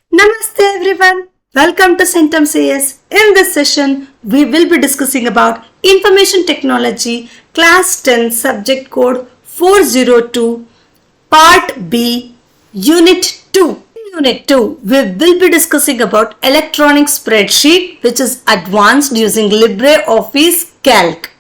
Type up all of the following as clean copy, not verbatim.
Namaste everyone. Welcome to Centum CS. In this session, we will be discussing about Information Technology Class 10 Subject Code 402 Part B Unit 2. In Unit 2, we will be discussing about electronic spreadsheet which is advanced using LibreOffice Calc.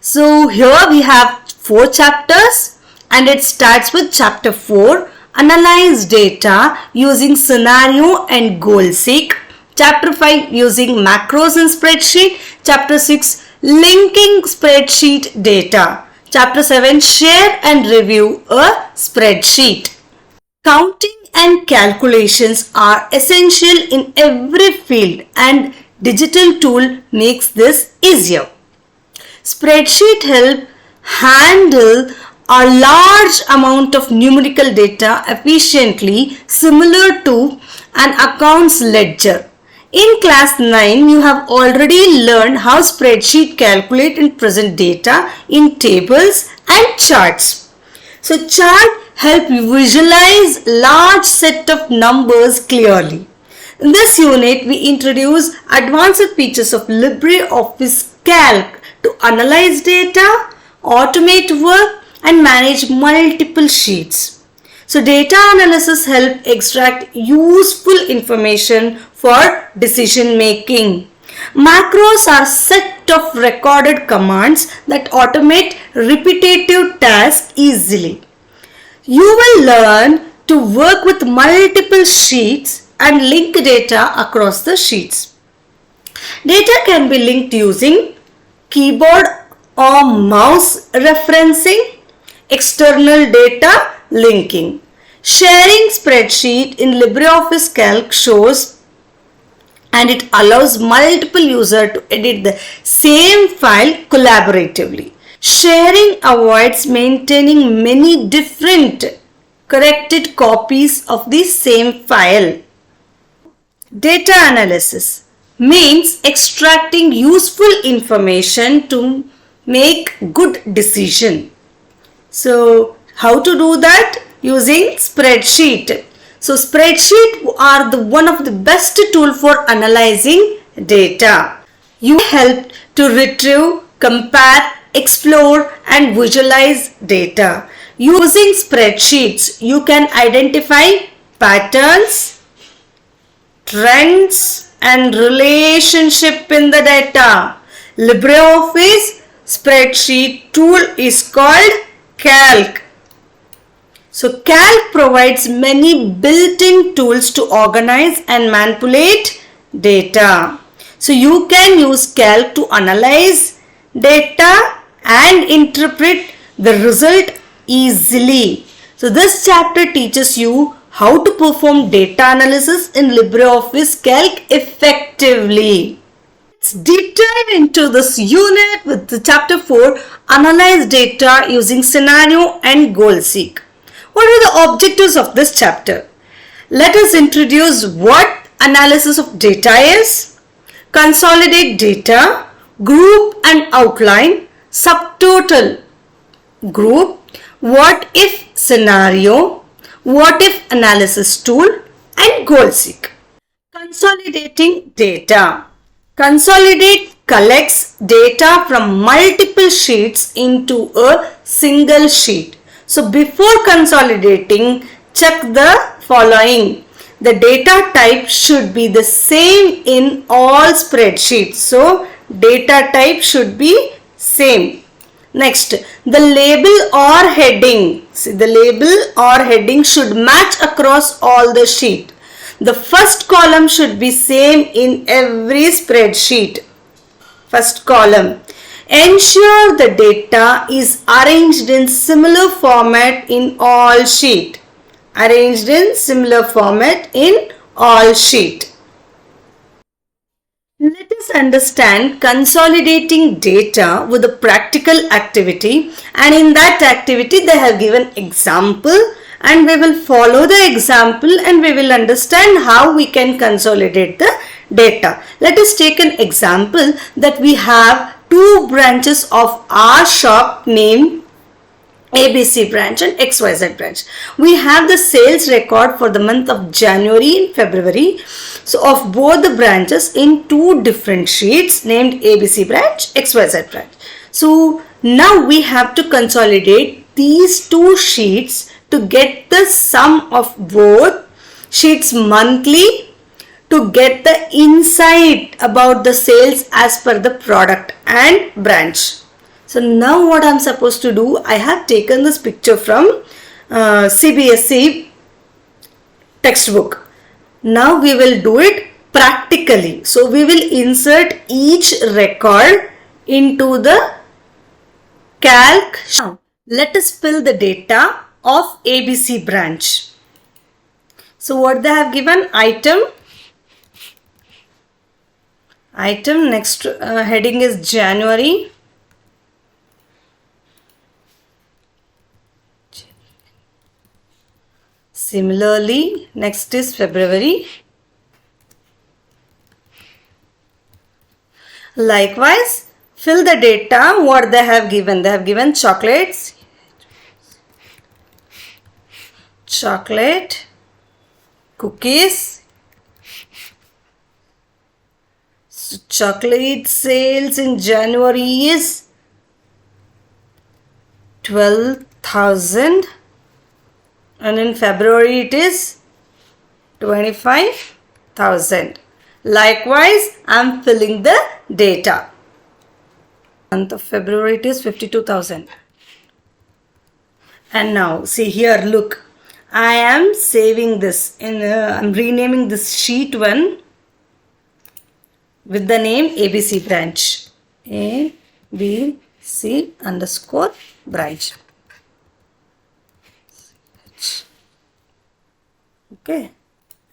So here we have 4 chapters and it starts with chapter 4. Analyze data using scenario and goal seek. Chapter 5 using macros in spreadsheet. Chapter 6 linking spreadsheet data. Chapter 7 share and review a spreadsheet. Counting and calculations are essential in every field and digital tool makes this easier. Spreadsheet help handle a large amount of numerical data efficiently, similar to an accounts ledger. In class 9, you have already learned how spreadsheet calculate and present data in tables and charts. So chart help you visualize large set of numbers clearly. In this unit, we introduce advanced features of LibreOffice Calc to analyze data, automate work, and manage multiple sheets. So data analysis help extract useful information for decision making. Macros are set of recorded commands that automate repetitive tasks easily. You will learn to work with multiple sheets and link data across the sheets. Data can be linked using keyboard or mouse referencing, external data linking. Sharing spreadsheet in LibreOffice Calc shows and it allows multiple users to edit the same file collaboratively. Sharing avoids maintaining many different corrected copies of the same file. Data analysis means extracting useful information to make good decision. So how to do that? Using spreadsheet. So spreadsheet are one of the best tool for analyzing data. You help to retrieve, compare, explore and visualize data. Using spreadsheets, you can identify patterns, trends and relationship in the data. LibreOffice spreadsheet tool is called Calc. So Calc provides many built-in tools to organize and manipulate data. So you can use Calc to analyze data and interpret the result easily. So this chapter teaches you how to perform data analysis in LibreOffice Calc effectively. Let's deep dive into this unit with the chapter 4, analyze data using scenario and goal seek. What are the objectives of this chapter? Let us introduce what analysis of data is, consolidate data, group and outline, subtotal group, what if scenario, what if analysis tool and goal seek. Consolidating data. Consolidate collects data from multiple sheets into a single sheet. So before consolidating, check the following. The data type should be the same in all spreadsheets. So data type should be same. Next, the label or heading. See, the label or heading should match across all the sheet. The first column should be same in every spreadsheet. First column. Ensure the data is arranged in similar format in all sheet. Arranged in similar format in all sheet. Let us understand consolidating data with a practical activity, and in that activity they have given example and we will follow the example and we will understand how we can consolidate the data. Let us take an example that we have two branches of our shop named ABC branch and XYZ branch. We have the sales record for the month of January and February. So of both the branches in two different sheets named ABC branch, XYZ branch. So now we have to consolidate these two sheets to get the sum of both sheets monthly, to get the insight about the sales as per the product and branch. So now what I'm supposed to do, I have taken this picture from CBSE textbook. Now we will do it practically. So we will insert each record into the Calc. Now let us fill the data of ABC branch. So what they have given, item next heading is January. Similarly, next is February. Likewise, fill the data what they have given. They have given chocolates, chocolate, cookies. So chocolate sales in January is 12,000 and in February it is 25,000. Likewise, I am filling the data. Month of February it is 52,000. And now see here, look, I am saving this in I'm renaming this sheet 1 with the name ABC branch. ABC underscore branch. Okay,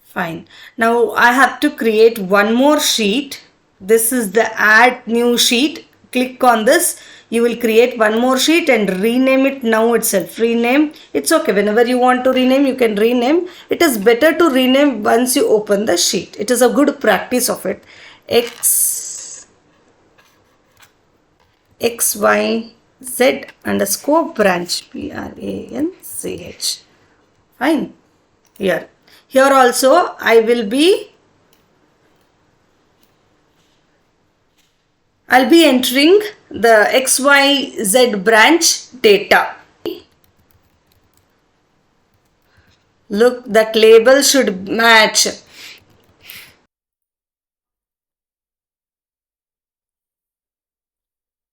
fine. Now I have to create one more sheet. This is the add new sheet. Click on this. You will create one more sheet and rename it now itself. Rename. It's okay. Whenever you want to rename, you can rename. It is better to rename once you open the sheet. It is a good practice of it. XYZ underscore branch. BRANCH. Fine. Here also I'll be entering the XYZ branch data. Look, that label should match.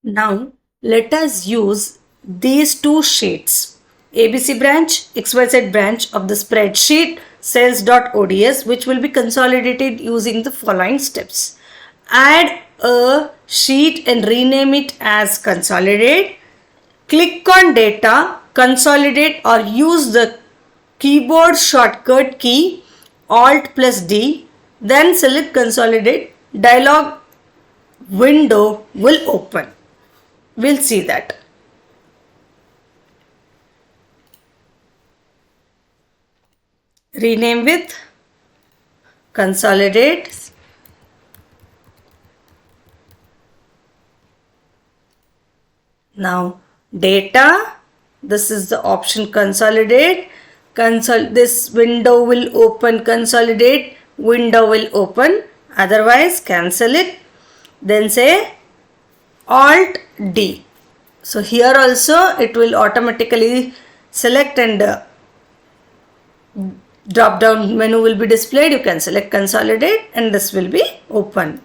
Now let us use these two sheets, ABC branch, XYZ branch of the spreadsheet sales.ods, which will be consolidated using the following steps. Add a sheet and rename it as Consolidate. Click on data, consolidate, or use the keyboard shortcut key Alt plus D, then select Consolidate. Dialog window will open. We'll see that. Rename with Consolidate. Now data, this is the option Consolidate. This window will open, Consolidate window will open, otherwise cancel it. Then say Alt D. So here also it will automatically select and drop down menu will be displayed. You can select Consolidate and this will be open.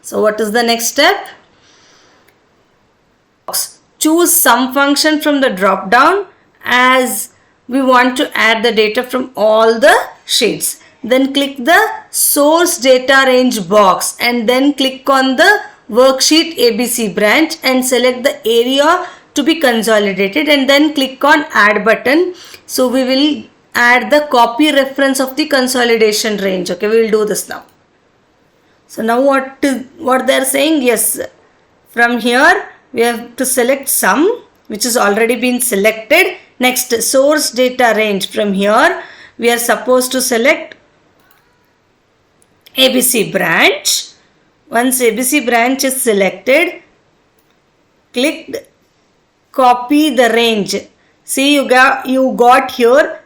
So what is the next step? Choose sum function from the drop down, as we want to add the data from all the sheets. Then click the source data range box and then click on the worksheet ABC branch and select the area to be consolidated and then click on add button. So we will add the copy reference of the consolidation range. Okay, we will do this now. So now what they are saying, yes, from here we have to select sum, which has already been selected. Next, source data range. From here we are supposed to select ABC branch. Once ABC branch is selected, click copy the range. See, you got here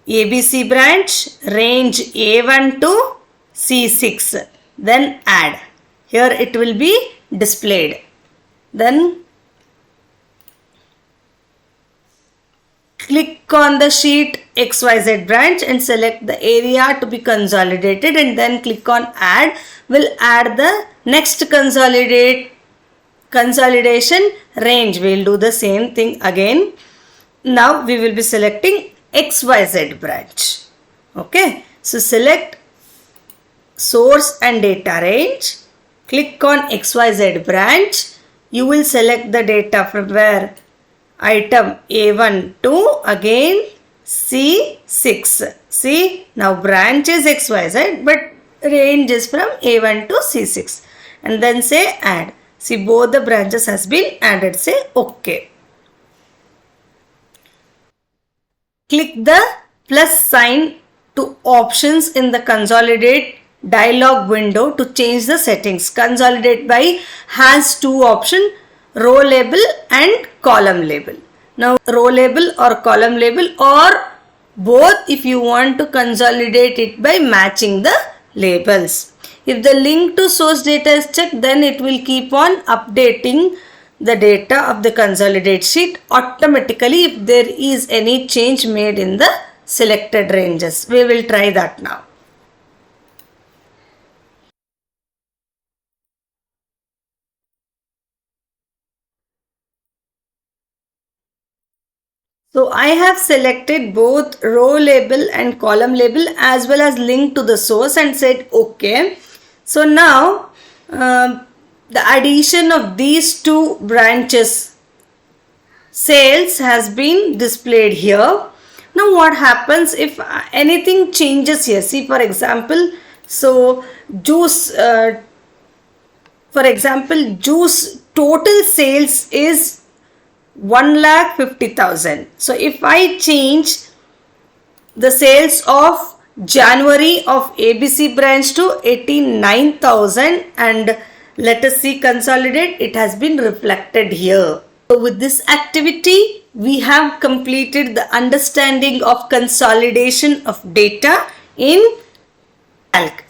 ABC branch, range A1 to C6. Then add. Here it will be displayed. Then click on the sheet XYZ branch and select the area to be consolidated, and then click on add. We'll add the next consolidation range. We'll do the same thing again. Now we will be selecting XYZ branch. Okay. So select source and data range. Click on XYZ branch. You will select the data from where? Item A1 to again C6. See, now branch is XYZ but range is from A1 to C6. And then say add. See, both the branches has been added. Say OK. Click the plus sign to options in the consolidate dialog window to change the settings. Consolidate by has two options, row label and column label. Now row label or column label, or both if you want to consolidate it by matching the labels. If the link to source data is checked, then it will keep on updating the data of the consolidate sheet automatically if there is any change made in the selected ranges. We will try that now. So I have selected both row label and column label as well as link to the source and said OK. So now the addition of these two branches sales has been displayed here. Now what happens if anything changes here? See, for example, so juice, juice total sales is 1,50,000. So if I change the sales of January of ABC branch to 89,000 and let us see consolidate, it has been reflected here. So with this activity, we have completed the understanding of consolidation of data in Calc.